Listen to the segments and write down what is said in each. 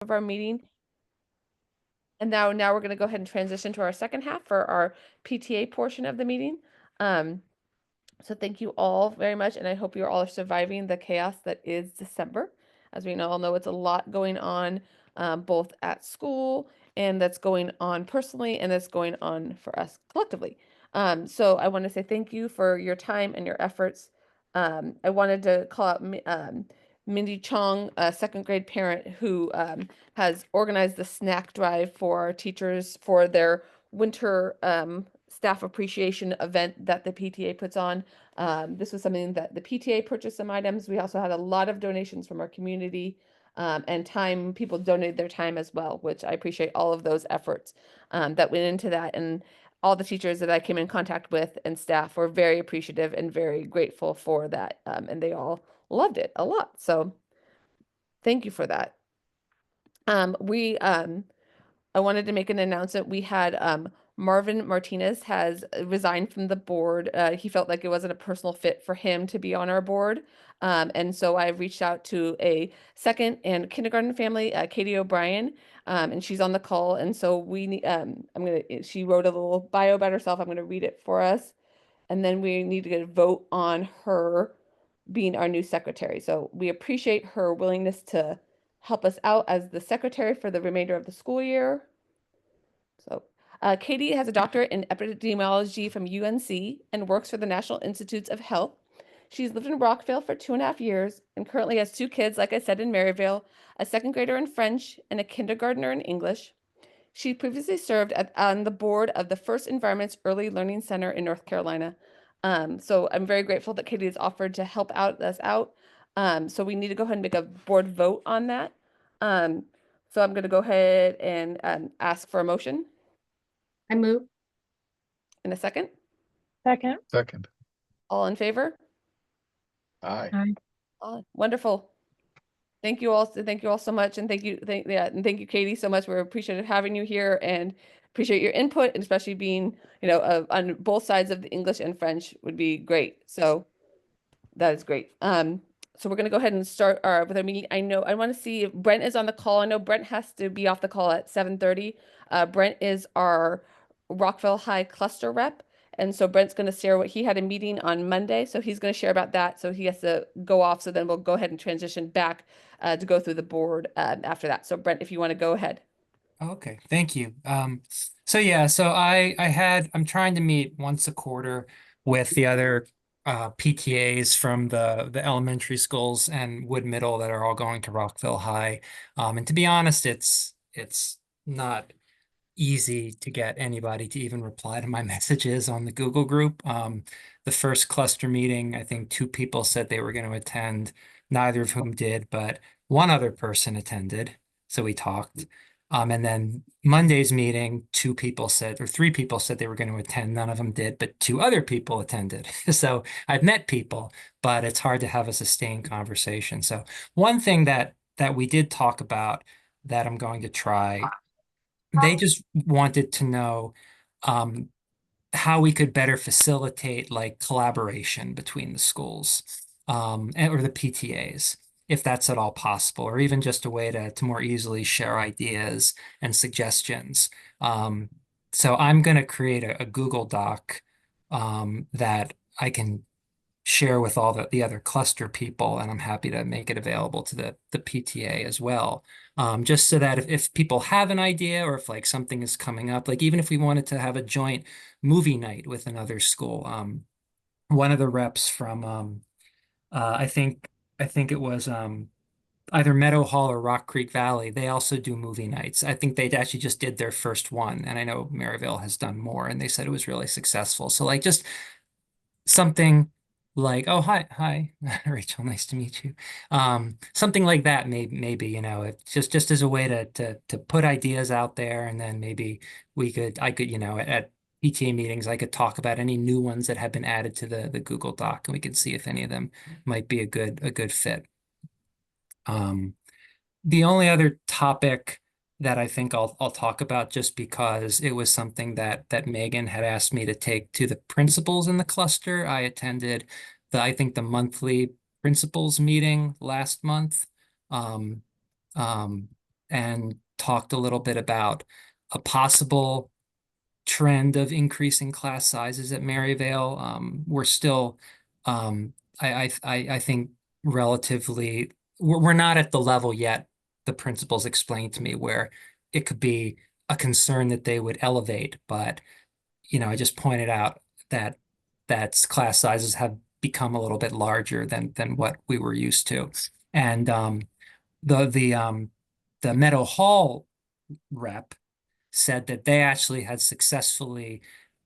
of our meeting. And now we're going to go ahead and transition to our second half for our PTA portion of the meeting. So thank you all very much, and I hope you all are surviving the chaos that is December. As we all know, it's a lot going on, both at school and that's going on personally, and that's going on for us collectively. So I want to say thank you for your time and your efforts. I wanted to call out Mindy Chong, a second grade parent who has organized the snack drive for our teachers for their winter staff appreciation event that the PTA puts on. This was something that the PTA purchased some items. We also had a lot of donations from our community and time. People donated their time as well, which I appreciate all of those efforts that went into that. And all the teachers that I came in contact with and staff were very appreciative and very grateful for that. And they all loved it a lot. So thank you for that. I wanted to make an announcement. We had Marvin Martinez has resigned from the board. He felt like it wasn't a personal fit for him to be on our board. And so I reached out to a second and kindergarten family, Katie O'Brien, and she's on the call. And so she wrote a little bio about herself. I'm gonna read it for us. And then we need to get a vote on her being our new secretary. So we appreciate her willingness to help us out as the secretary for the remainder of the school year. So Katie has a doctorate in epidemiology from UNC and works for the National Institutes of Health. She's lived in Rockville for 2.5 years and currently has 2 kids, like I said, in Maryvale, a second grader in French and a kindergartner in English. She previously served on the board of the First Environments Early Learning Center in North Carolina. So I'm very grateful that Katie has offered to help us out. So we need to go ahead and make a board vote on that. So I'm going to go ahead and ask for a motion I move. in a second. Second. Second. All in favor? Aye. Wonderful. Thank you all. Thank you all so much. And thank you, Katie, so much. We're appreciative having you here and appreciate your input, and especially being, on both sides of the English and French would be great. So that is great. So we're going to go ahead and start with our meeting. I want to see if Brent is on the call. I know Brent has to be off the call at 7:30. Brent is our Rockville High cluster rep. And so Brent's going to share what he had a meeting on Monday. So he's going to share about that. So he has to go off. So then we'll go ahead and transition back to go through the board after that. So Brent, if you want to go ahead. Okay, thank you. So I'm trying to meet once a quarter with the other PTAs from the elementary schools and Wood Middle that are all going to Rockville High. And to be honest, it's not easy to get anybody to even reply to my messages on the Google group. The first cluster meeting, I think 2 people said they were going to attend, neither of whom did, but one other person attended. So we talked. And then Monday's meeting, 2 people said, or 3 people said they were going to attend. None of them did, but 2 other people attended. So I've met people, but it's hard to have a sustained conversation. So one thing that we did talk about that I'm going to try, they just wanted to know how we could better facilitate like collaboration between the schools or the PTAs, if that's at all possible, or even just a way to more easily share ideas and suggestions. So I'm going to create a Google Doc that I can share with all the other cluster people, and I'm happy to make it available to the PTA as well. Just so that if people have an idea or if like something is coming up, like even if we wanted to have a joint movie night with another school, one of the reps from I think it was either Meadow Hall or Rock Creek Valley, they also do movie nights. I think they actually just did their first one, and I know Maryvale has done more, and they said it was really successful. So like just something like, oh, hi, Rachel, nice to meet you. Something like that, maybe, it's just as a way to put ideas out there, and then maybe I could, at PTA meetings, I could talk about any new ones that have been added to the Google Doc, and we could see if any of them might be a good fit. The only other topic that I think I'll talk about, just because it was something that Megan had asked me to take to the principals in the cluster. I attended I think the monthly principals meeting last month. and talked a little bit about a possible trend of increasing class sizes at Maryvale. We're still, I think, relatively, we're not at the level yet, the principals explained to me, where it could be a concern that they would elevate. But, I just pointed out that class sizes have become a little bit larger than what we were used to. And the the um, the Meadow Hall rep said that they actually had successfully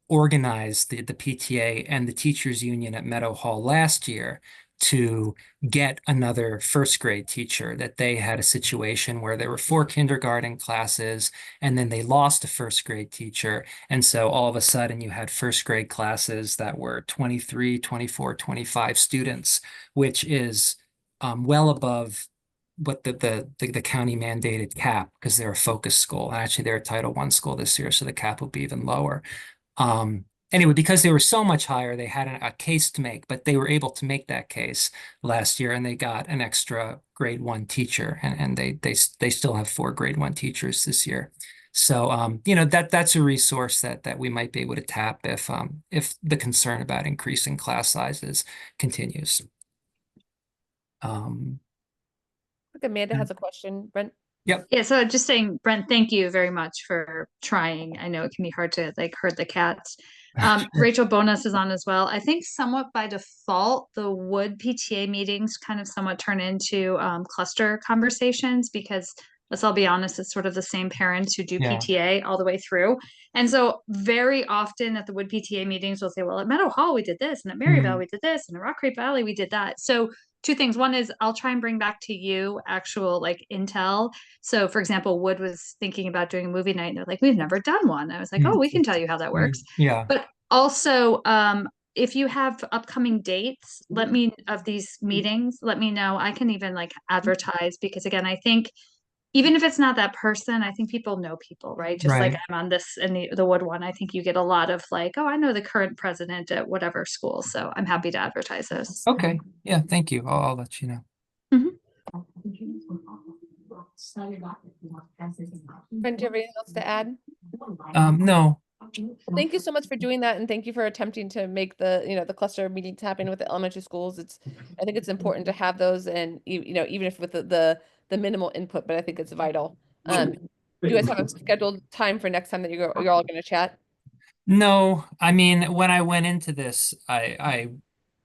organized the PTA and the teachers union at Meadow Hall last year to get another first grade teacher, that they had a situation where there were 4 kindergarten classes and then they lost a first grade teacher. And so all of a sudden you had first grade classes that were 23, 24, 25 students, which is well above what the county mandated cap, because they're a focus school. And actually they're a Title I school this year, so the cap will be even lower. Anyway, because they were so much higher, they had a case to make, but they were able to make that case last year, and they got an extra grade 1 teacher, and they still have 4 grade 1 teachers this year. So that's a resource that we might be able to tap if the concern about increasing class sizes continues. I think Amanda has a question. Brent? Yep. Yeah, so just saying, Brent, thank you very much for trying. I know it can be hard to like herd the cats. Rachel Bonus is on as well. I think somewhat by default, the Wood PTA meetings kind of somewhat turn into cluster conversations, because let's all be honest, it's sort of the same parents who do Yeah. PTA all the way through. And so very often at the Wood PTA meetings, we'll say, well, at Meadow Hall, we did this, and at Maryvale, we did this, and at Rock Creek Valley, we did that. So two things. One is I'll try and bring back to you actual like intel. So for example, Wood was thinking about doing a movie night and they're like, we've never done one. I was like, oh, we can tell you how that works. Yeah. But also, if you have upcoming dates, let me of these meetings, let me know. I can even like advertise, because again, I think even if it's not that person, I think people know people, right? Just like Right. I'm on this and the Wood one, I think you get a lot of like, oh, I know the current president at whatever school. So I'm happy to advertise those. Okay. Yeah. Thank you. I'll let you know. Mhm. Brent, do you have anything else to add? No. Thank you so much for doing that, and thank you for attempting to make the cluster meetings happen with the elementary schools. I think it's important to have those, and even if with the minimal input, but I think it's vital. Do you guys have a scheduled time for next time that you're all going to chat? No, I mean, when I went into this, I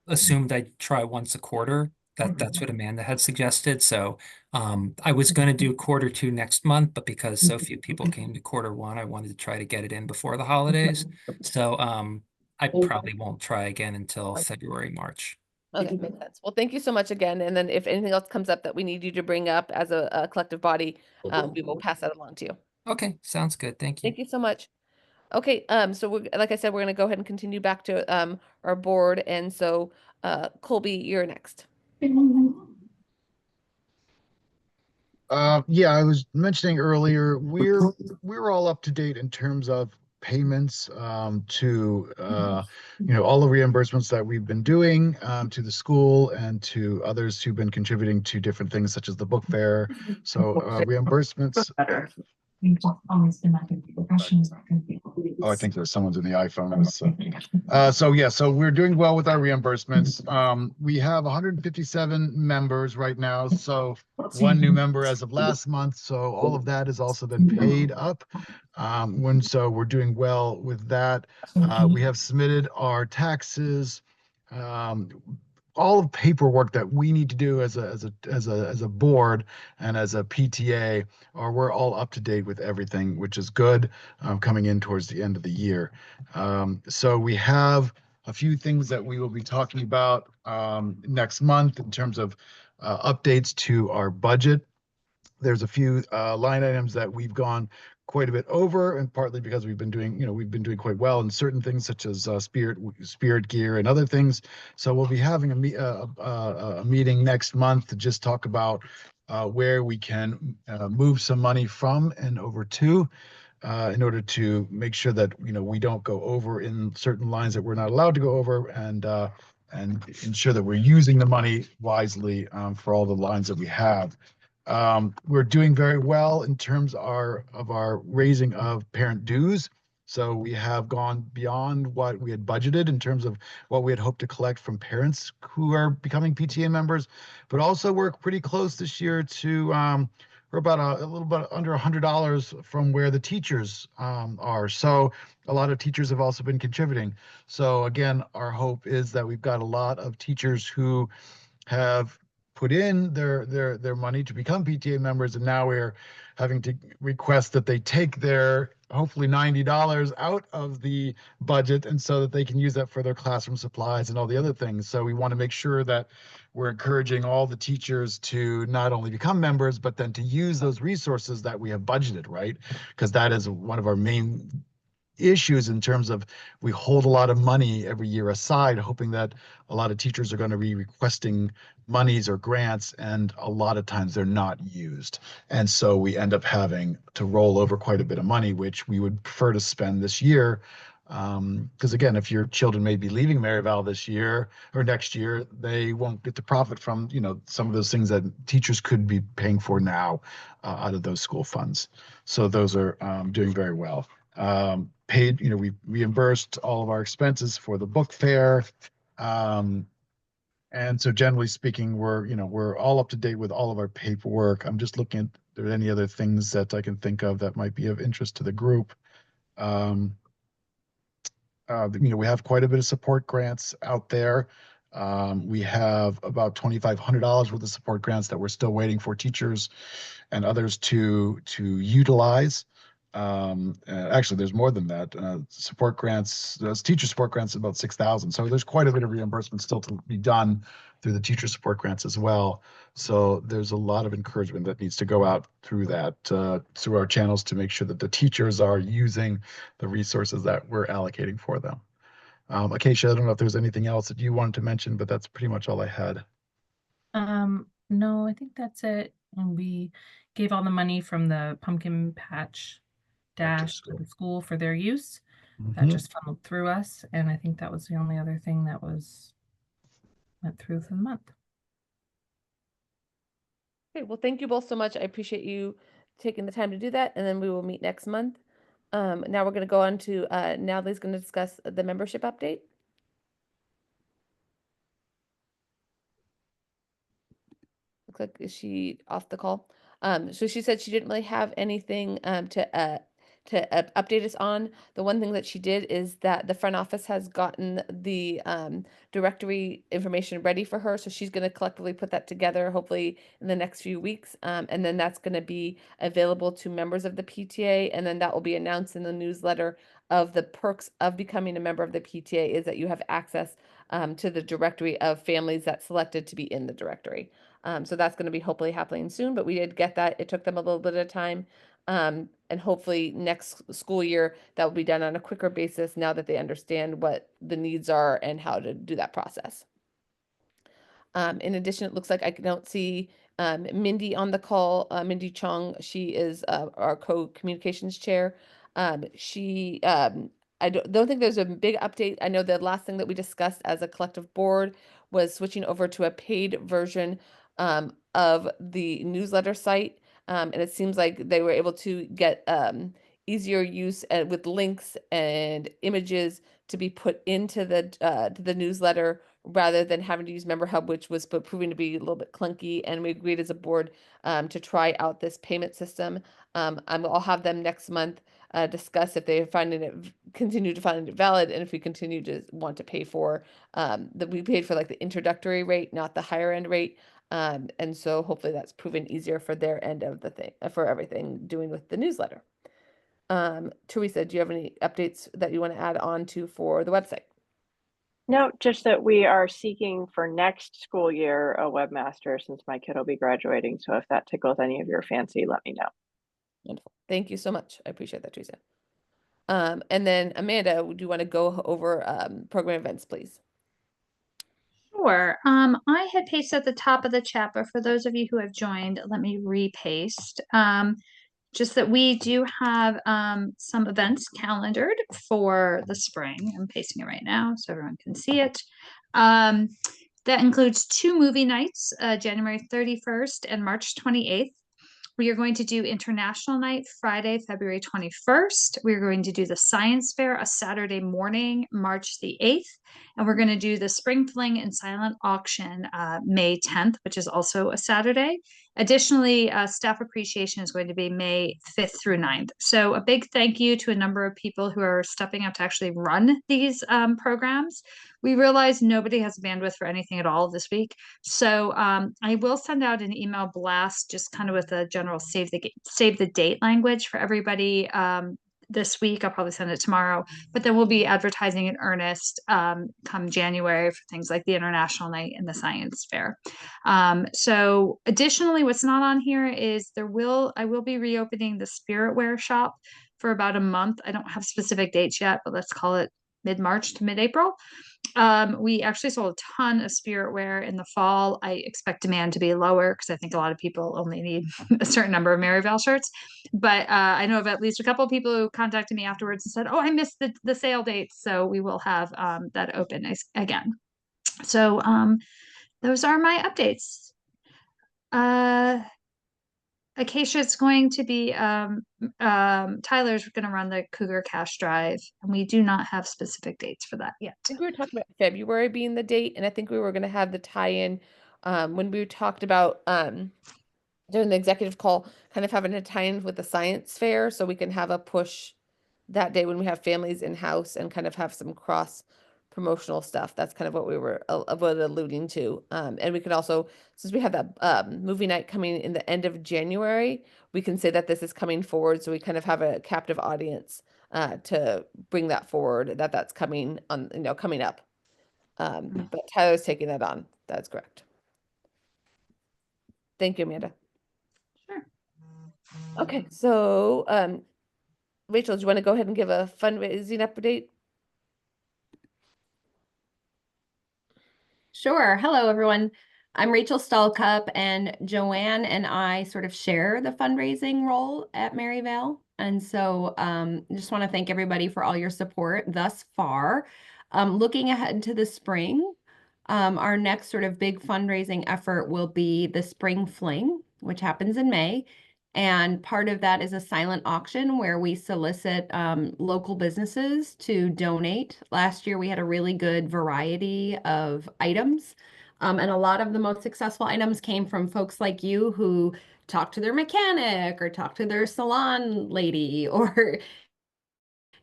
assumed I'd try once a quarter. That's what Amanda had suggested. So I was going to do quarter 2 next month, but because so few people came to quarter 1, I wanted to try to get it in before the holidays. So I probably won't try again until February, March. Okay, makes sense. Well, thank you so much again. And then if anything else comes up that we need you to bring up as a collective body, we will pass that along to you. Okay, sounds good. Thank you. Thank you so much. Okay, so like I said, we're gonna go ahead and continue back to our board, and so Colby, you're next. Yeah, I was mentioning earlier, we're all up to date in terms of payments to all the reimbursements that we've been doing to the school and to others who've been contributing to different things such as the book fair. So reimbursements. Oh, I think there's someone's in the iPhone. So we're doing well with our reimbursements. We have 157 members right now. So 1 new member as of last month. So all of that has also been paid up. So we're doing well with that. We have submitted our taxes. All of paperwork that we need to do as a board and as a PTA, or we're all up to date with everything, which is good coming in towards the end of the year. So we have a few things that we will be talking about next month in terms of updates to our budget. There's a few line items that we've gone quite a bit over, and partly because we've been doing quite well in certain things such as spirit gear and other things. So we'll be having a meeting next month to just talk about where we can move some money from and over to, in order to make sure that we don't go over in certain lines that we're not allowed to go over, and ensure that we're using the money wisely for all the lines that we have. We're doing very well in terms of our raising of parent dues. So we have gone beyond what we had budgeted in terms of what we had hoped to collect from parents who are becoming PTA members, but also we're pretty close this year to we're about a little bit under $100 from where the teachers are. So a lot of teachers have also been contributing. So again, our hope is that we've got a lot of teachers who have put in their money to become PTA members, and now we're having to request that they take their hopefully $90 out of the budget, and so that they can use that for their classroom supplies and all the other things. So we want to make sure that we're encouraging all the teachers to not only become members, but then to use those resources that we have budgeted, right? Because that is one of our main issues in terms of we hold a lot of money every year aside, hoping that a lot of teachers are going to be requesting monies or grants, and a lot of times they're not used. And so we end up having to roll over quite a bit of money, which we would prefer to spend this year. Because again, if your children may be leaving Maryvale this year or next year, they won't get to profit from, some of those things that teachers could be paying for now out of those school funds. So those are doing very well. Paid, we reimbursed all of our expenses for the book fair. And so generally speaking, we're all up to date with all of our paperwork. I'm just looking at if there are any other things that I can think of that might be of interest to the group. We have quite a bit of support grants out there. We have about $2,500 worth of support grants that we're still waiting for teachers and others to utilize. Actually, there's more than that. Support grants, those teacher support grants, about 6,000. So there's quite a bit of reimbursement still to be done through the teacher support grants as well. So there's a lot of encouragement that needs to go out through that, through our channels, to make sure that the teachers are using the resources that we're allocating for them. Acacia, I don't know if there's anything else that you wanted to mention, but that's pretty much all I had. No, I think that's it. And we gave all the money from the pumpkin patch dash to the school for their use. That just funneled through us, and I think that was the only other thing that went through for the month. Okay, well, thank you both so much. I appreciate you taking the time to do that, and then we will meet next month. Now we're going to go on to Natalie's going to discuss the membership update. Looks like, is she off the call? So she said she didn't really have anything to update us on. The one thing that she did is that the front office has gotten the directory information ready for her. So she's going to collectively put that together, hopefully in the next few weeks. And then that's going to be available to members of the PTA. And then that will be announced in the newsletter. Of the perks of becoming a member of the PTA is that you have access to the directory of families that selected to be in the directory. So that's going to be hopefully happening soon, but we did get that. It took them a little bit of time. And hopefully next school year that will be done on a quicker basis now that they understand what the needs are and how to do that process. In addition, it looks like I don't see Mindy on the call. Mindy Chong, she is our co-communications chair. I don't think there's a big update. I know the last thing that we discussed as a collective board was switching over to a paid version of the newsletter site. And it seems like they were able to get easier use with links and images to be put into the newsletter rather than having to use Member Hub, which was proving to be a little bit clunky. And we agreed as a board to try out this payment system. I'll have them next month discuss if they continue to find it valid, and if we continue to want to pay for that we paid for like the introductory rate, not the higher end rate. And so hopefully that's proven easier for their end of the thing, for everything doing with the newsletter. Teresa, do you have any updates that you want to add on to for the website? No, just that we are seeking for next school year a webmaster, since my kid will be graduating. So if that tickles any of your fancy, let me know. Wonderful. Thank you so much. I appreciate that, Teresa. And then Amanda, do you want to go over program events, please? Sure. I had pasted at the top of the chat, but for those of you who have joined, let me repaste. Just that we do have some events calendared for the spring. I'm pasting it right now so everyone can see it. That includes 2 movie nights, January 31st and March 28th. We are going to do International Night Friday, February 21st. We're going to do the Science Fair a Saturday morning, March the 8th. And we're going to do the Spring Fling and Silent Auction May 10th, which is also a Saturday. Additionally, staff appreciation is going to be May 5th through 9th. So a big thank you to a number of people who are stepping up to actually run these programs. We realize nobody has bandwidth for anything at all this week. So I will send out an email blast just kind of with a general save the date language for everybody this week. I'll probably send it tomorrow, but then we'll be advertising in earnest come January for things like the International Night and the Science Fair. So additionally, what's not on here is I will be reopening the Spiritware shop for about a month. I don't have specific dates yet, but let's call it mid-March to mid-April. We actually sold a ton of Spiritware in the fall. I expect demand to be lower because I think a lot of people only need a certain number of Maryvale shirts. But I know of at least a couple of people who contacted me afterwards and said, "Oh, I missed the sale dates." So we will have that open again. So those are my updates. Acacia's going to be Tyler's going to run the Cougar Cash Drive, and we do not have specific dates for that yet. I think we were talking about February being the date, and I think we were going to have the tie-in when we talked about during the executive call, kind of having a tie-in with the science fair, so we can have a push that day when we have families in house and kind of have some cross promotional stuff. That's kind of what we were alluding to. And we can also, since we have that movie night coming in the end of January, we can say that this is coming forward. So we kind of have a captive audience to bring that forward, that's coming on, coming up. But Tyler's taking that on. That's correct. Thank you, Amanda. Sure. Okay, so Rachel, do you want to go ahead and give a fundraising update? Sure. Hello, everyone. I'm Rachel Stallcup, and Joanne and I sort of share the fundraising role at Maryvale. And so I just want to thank everybody for all your support thus far. Looking ahead to the spring, our next sort of big fundraising effort will be the Spring Fling, which happens in May. And part of that is a silent auction where we solicit local businesses to donate. Last year, we had a really good variety of items. And a lot of the most successful items came from folks like you who talk to their mechanic or talk to their salon lady or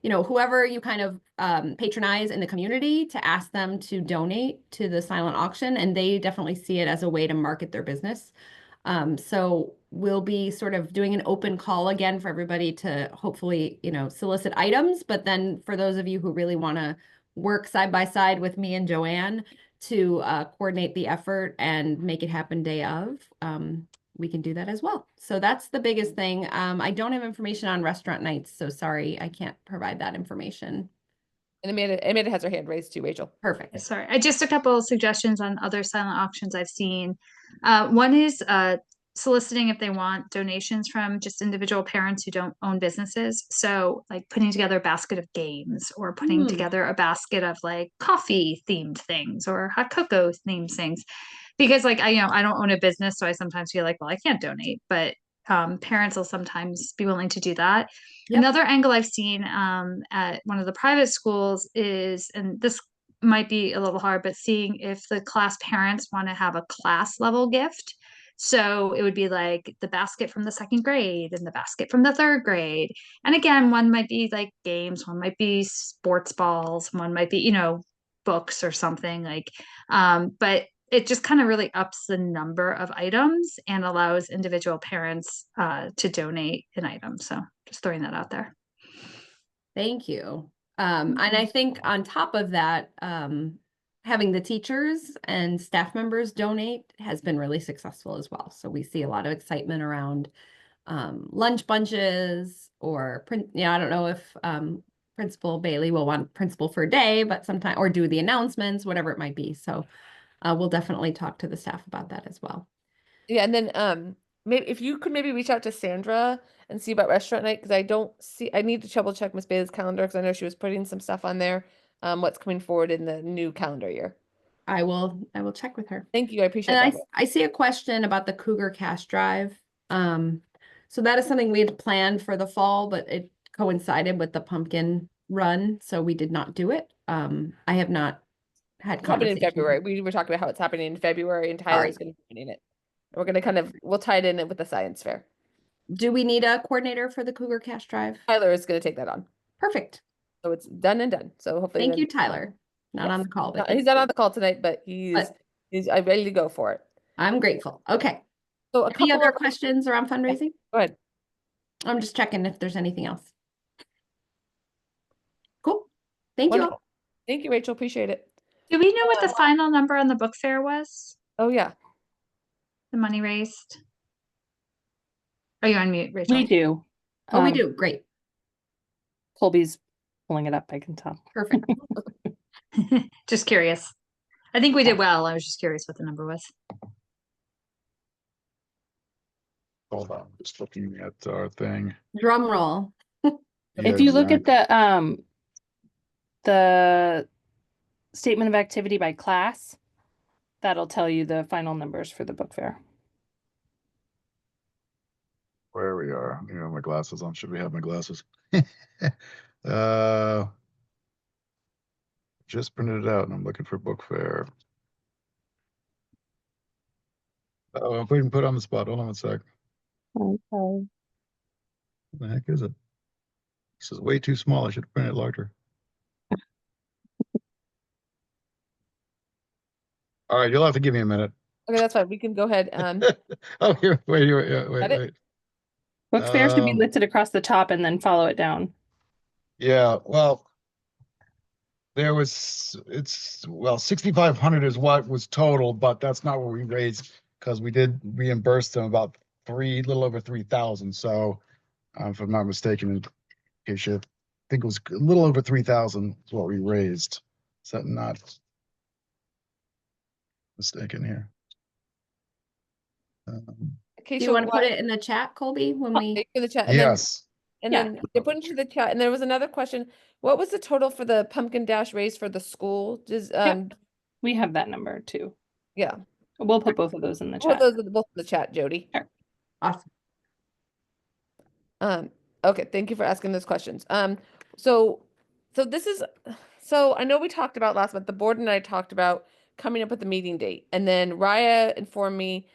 whoever you kind of patronize in the community to ask them to donate to the silent auction. And they definitely see it as a way to market their business. So we'll be sort of doing an open call again for everybody to hopefully, solicit items. But then for those of you who really want to work side by side with me and Joanne to coordinate the effort and make it happen day of, we can do that as well. So that's the biggest thing. I don't have information on restaurant nights, so sorry, I can't provide that information. And Amanda has her hand raised too, Rachel. Perfect. Sorry, just a couple of suggestions on other silent auctions I've seen. One is soliciting if they want donations from just individual parents who don't own businesses. So like putting together a basket of games or putting together a basket of like coffee themed things or hot cocoa themed things. Because like I don't own a business, so I sometimes feel like, well, I can't donate, but parents will sometimes be willing to do that. Yep. Another angle I've seen at one of the private schools is, and this might be a little hard, but seeing if the class parents want to have a class level gift. So it would be like the basket from the second grade and the basket from the third grade. And again, one might be like games, one might be sports balls, one might be, books or something like, but it just kind of really ups the number of items and allows individual parents to donate an item. So just throwing that out there. Thank you. And I think on top of that, having the teachers and staff members donate has been really successful as well. So we see a lot of excitement around lunch bunches or print. I don't know if Principal Bailey will want principal for a day, but sometime or do the announcements, whatever it might be. So we'll definitely talk to the staff about that as well. Yeah, and then maybe if you could maybe reach out to Sandra and see about restaurant night, because I need to double check Miss Bailey's calendar because I know she was putting some stuff on there. What's coming forward in the new calendar year. I will check with her. Thank you. I appreciate And that. I see a question about the Cougar Cash Drive. So that is something we had planned for the fall, but it coincided with the pumpkin run, so we did not do it. I have not had It's happening in conversations. February. We were talking about how it's happening in February and Tyler's going to be running it. We're going to we'll tie it in with the science fair. Do we need a coordinator for the Cougar Cash Drive? Tyler is going to take that on. Perfect. So it's done and done. So hopefully. Thank you, Tyler. Not Yes. on the call, but He's not on the call tonight, but he's ready to go for it. I'm grateful. Okay. So Any other questions around fundraising? Go ahead. I'm just checking if there's anything else. Cool. Thank Wonderful. you all. Thank you, Rachel. Appreciate it. Do we know what the final number on the book fair was? Oh yeah. The money raised? Are you on mute, Rachel? We do. Oh, we do. Great. Colby's pulling it up, I can tell. Perfect. Just curious. I think we did well. I was just curious what the number was. Hold on, just looking at our thing. Drum roll. If you look at the statement of activity by class, that'll tell you the final numbers for the book fair. Where we are, you know, my glasses on. Should we have my glasses? Just printed it out and I'm looking for book fair. Oh, I'm putting put on the spot. Hold on a sec. Okay. What the heck is it? This is way too small. I should print it larger. All right, you'll have to give me a minute. Okay, that's fine. We can go ahead. Oh, here, wait. Book fair should be listed across the top and then follow it down. Yeah, well, there was, well, 6,500 is what was total, but that's not what we raised because we did reimburse them about little over 3,000. So, if I'm not mistaken, in case you think it was a little over 3,000 is what we raised. Is that not mistaken here? Okay, Do you want to put it in the chat, Colby, when we in the chat? Yes. Then they put into the chat, and there was another question. What was the total for the pumpkin dash raise for the school? Just we have that number too. Yeah. We'll put both of those in the Put chat. those both in the chat, Jody. Sure. awesome. Okay, thank you for asking those questions. So this is, so I know we talked about last month, the board and I talked about coming up with a meeting date, and then Raya informed me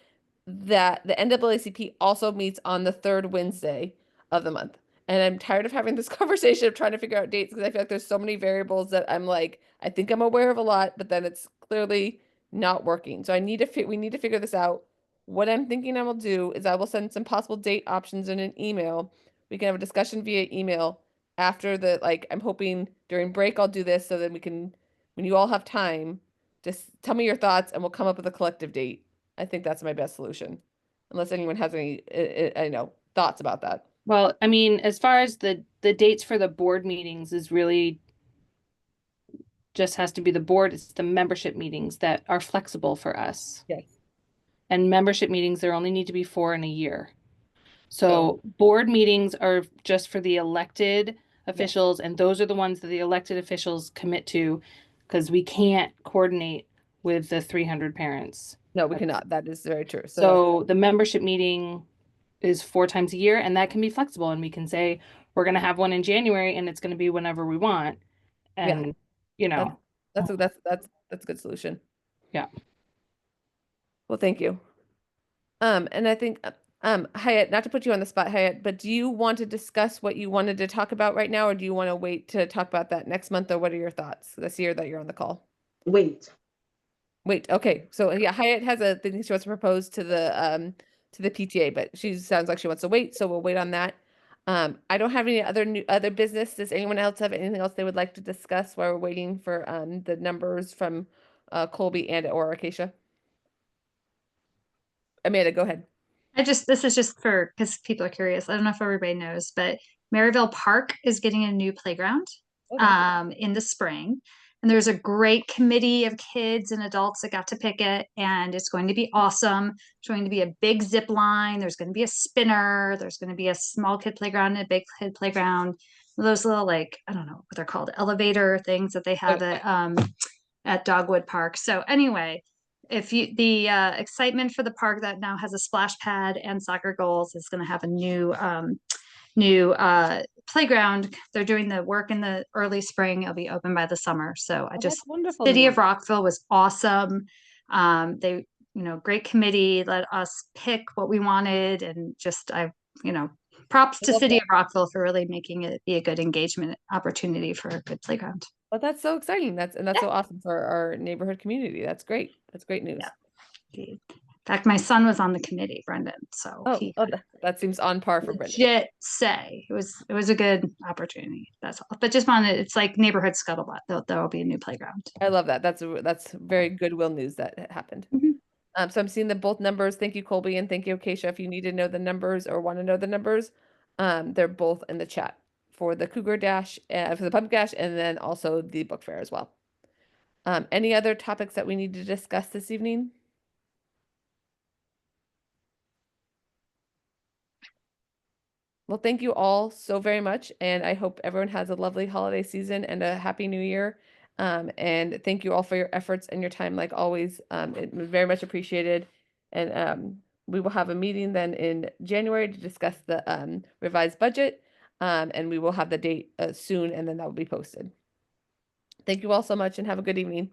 that the NAACP also meets on the third Wednesday of the month. And I'm tired of having this conversation of trying to figure out dates because I feel like there's so many variables that I'm like, I think I'm aware of a lot, but then it's clearly not working. So we need to figure this out. What I'm thinking I will do is I will send some possible date options in an email. We can have a discussion via email after I'm hoping during break I'll do this so that we can, when you all have time, just tell me your thoughts and we'll come up with a collective date. I think that's my best solution. Unless anyone has any, thoughts about that. Well, I mean, as far as the dates for the board meetings is really just has to be the board. It's the membership meetings that are flexible for us. Yes. And membership meetings, there only need to be 4 in a year. So board meetings are just for the elected officials, and those are the ones that the elected officials commit to, because we can't coordinate with the 300 parents. No, we cannot. That is very true. So the membership meeting is 4 times a year, and that can be flexible, and we can say we're going to have one in January and it's going to be whenever we want. And you know, that's a good solution. Yeah. Well, thank you. And I think Hyatt, not to put you on the spot, Hyatt, but do you want to discuss what you wanted to talk about right now, or do you want to wait to talk about that next month, or what are your thoughts this year that you're on the call? Wait. Okay. So yeah, Hyatt has a thing she wants to propose to the PTA, but she sounds like she wants to wait, so we'll wait on that. I don't have any other business. Does anyone else have anything else they would like to discuss while we're waiting for the numbers from Colby or Acacia? Amanda, go ahead. This is just for, because people are curious. I don't know if everybody knows, but Maryvale Park is getting a new playground in the spring. And there's a great committee of kids and adults that got to pick it, and it's going to be awesome. It's going to be a big zip line. There's going to be a spinner. There's going to be a small kid playground and a big kid playground. Those little, like, I don't know what they're called, elevator things that they have at at Dogwood Park. So anyway, if you the excitement for the park that now has a splash pad and soccer goals is going to have a new playground. They're doing the work in the early spring. It'll be open by the summer. So I just Wonderful. City news. of Rockville was awesome. They, great committee, let us pick what we wanted, and just props to love City that. of Rockville for really making it be a good engagement opportunity for a good playground. But that's so exciting. That's so awesome for our neighborhood community. That's great. That's great news. Yeah. In fact, my son was on the committee, Brendan. So he that seems on par for Brendan. legit say it was a good opportunity. That's all. But just wanted, it's like neighborhood scuttlebutt. There will be a new playground. I love that. That's very goodwill news that happened. So I'm seeing that both numbers. Thank you, Colby, and thank you, Acacia. If you need to know the numbers or want to know the numbers, they're both in the chat for the Cougar Dash, for the Pumpkin Dash, and then also the book fair as well. Any other topics that we need to discuss this evening? Well, thank you all so very much, and I hope everyone has a lovely holiday season and a happy new year. And thank you all for your efforts and your time, like always. It was very much appreciated. And we will have a meeting then in January to discuss the revised budget. And we will have the date soon, and then that will be posted. Thank you all so much, and have a good evening.